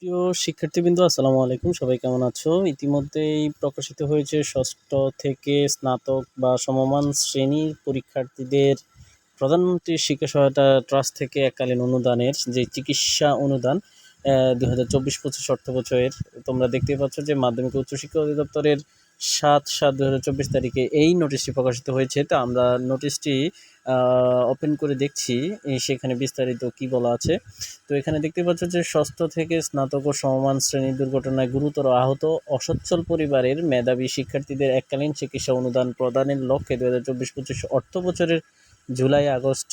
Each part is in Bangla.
প্রিয় শিক্ষার্থীবৃন্দ, আসসালামু আলাইকুম। সবাই কেমন আছো? ইতিমধ্যেই প্রকাশিত হয়েছে ষষ্ঠ থেকে স্নাতক বা সমমান শ্রেণীর পরীক্ষার্থীদের প্রধানমন্ত্রী শিক্ষা সহায়তা ট্রাস্ট থেকে এককালীন অনুদানের যে চিকিৎসা অনুদান 2024-25 অর্থবছরের। তোমরা দেখতেই পাচ্ছ যে মাধ্যমিক ও উচ্চশিক্ষা অধিদপ্তরের 7/7/2024 তারিখে এই নোটিশটি প্রকাশিত হয়েছে। তো আমরা নোটিশটি ওপেন করে দেখছি, সেখানে বিস্তারিত কি বলা আছে। তো এখানে দেখতে পাচ্ছ যে ষষ্ঠ থেকে স্নাতক ও সমমান শ্রেণীর দুর্ঘটনায় গুরুতর আহত অসচ্ছল পরিবারের মেধাবী শিক্ষার্থীদের এককালীন চিকিৎসা অনুদান প্রদানের লক্ষ্যে 2024-25 অর্থবছরের জুলাই আগস্ট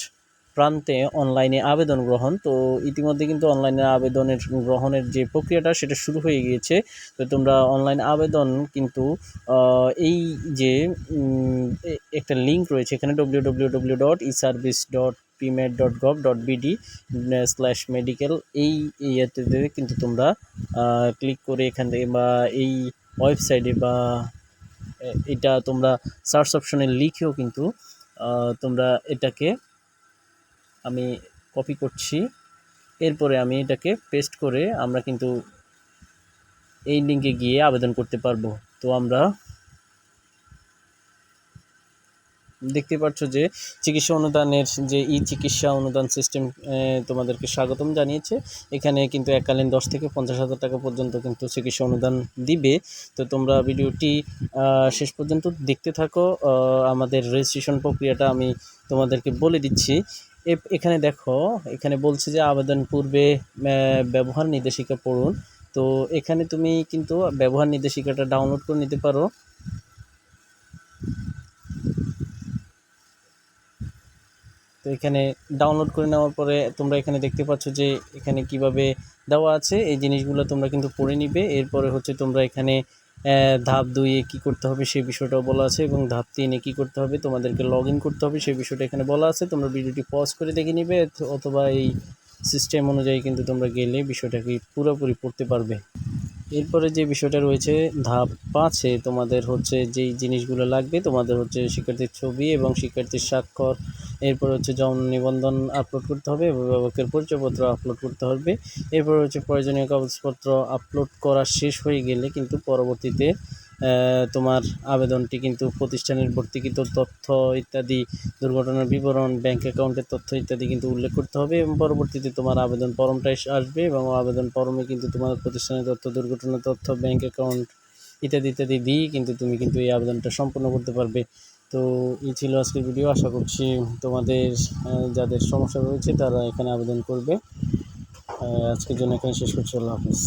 প্রান্তে অনলাইনে আবেদন গ্রহণ। তো ইতিমধ্যে কিন্তু অনলাইনে আবেদনের গ্রহণের যে প্রক্রিয়াটা সেটা শুরু হয়ে গিয়েছে। তো তোমরা অনলাইন আবেদন কিন্তু এই যে একটা লিঙ্ক রয়েছে এখানে www.eservice.pmed.gov.bd/medical এই ইয়েতে কিন্তু তোমরা ক্লিক করে এখান থেকে বা এই ওয়েবসাইটে বা এটা তোমরা সার্চ অপশনে লিখেও কিন্তু তোমরা এটাকে আমি কপি করছি, এরপরে আমি এটাকে পেস্ট করে আমরা কিন্তু এই লিঙ্কে গিয়ে আবেদন করতে পারবো। তো আমরা দেখতে পাচ্ছ যে চিকিৎসা অনুদানের যে চিকিৎসা অনুদান সিস্টেম তোমাদেরকে স্বাগতম জানিয়েছে। এখানে কিন্তু এককালীন 10 থেকে 50,000 টাকা পর্যন্ত কিন্তু চিকিৎসা অনুদান দিবে। তো তোমরা ভিডিওটি শেষ পর্যন্ত দেখতে থাকো। আমাদের রেজিস্ট্রেশন প্রক্রিয়াটা আমি তোমাদেরকে বলে দিচ্ছি। এখানে দেখো, এখানে বলছে যে আবেদন পূর্বে ব্যবহার নির্দেশিকা পড়ুন। তো এখানে তুমি কিন্তু ব্যবহার নির্দেশিকাটা ডাউনলোড করে নিতে পারো। তো এখানে ডাউনলোড করে নেওয়ার পরে তোমরা এখানে দেখতে পাচ্ছ যে এখানে কিভাবে দেওয়া আছে, এই জিনিসগুলো তোমরা কিন্তু পড়ে নিবে। এরপরে হচ্ছে তোমরা এখানে ধাপ 2-এ কী করতে হবে সেই বিষয়টাও বলা আছে, এবং ধাপ 3-এ কী করতে হবে, তোমাদেরকে লগ ইন করতে হবে সেই বিষয়টা এখানে বলা আছে। তোমরা ভিডিওটি পজ করে দেখে নিবে, অথবা এই সিস্টেম অনুযায়ী কিন্তু তোমরা গেলে বিষয়টাকে পুরোপুরি পড়তে পারবে। এরপরে যে বিষয়টা রয়েছে ধাপ 5-এ তোমাদের হচ্ছে যেই জিনিসগুলো লাগবে, তোমাদের হচ্ছে শিক্ষার্থীর ছবি এবং শিক্ষার্থীর স্বাক্ষর, এরপর হচ্ছে জন্ম নিবন্ধন আপলোড করতে হবে, অভিভাবকের পরিচয়পত্র আপলোড করতে হবে। এরপর হচ্ছে প্রয়োজনীয় কাগজপত্র আপলোড করা শেষ হয়ে গেলে কিন্তু পরবর্তীতে তোমার আবেদনটি কিন্তু প্রতিষ্ঠানের ভর্তিকৃত তথ্য ইত্যাদি, দুর্ঘটনার বিবরণ, ব্যাংক অ্যাকাউন্টের তথ্য ইত্যাদি কিন্তু উল্লেখ করতে হবে, এবং পরবর্তীতে তোমার আবেদন ফর্মটাই আসবে, এবং আবেদন ফর্মে কিন্তু তোমার প্রতিষ্ঠানের তথ্য, দুর্ঘটনার তথ্য, ব্যাংক অ্যাকাউন্ট ইত্যাদি ইত্যাদি দিয়ে কিন্তু তুমি কিন্তু এই আবেদনটা সম্পূর্ণ করতে পারবে। তো এই ছিল আজকের ভিডিও। আশা করছি তোমাদের যাদের সমস্যা রয়েছে তারা এখানে আবেদন করবে। আজকের জন্য এখানে শেষ করছি। আল্লাহ হাফিজ।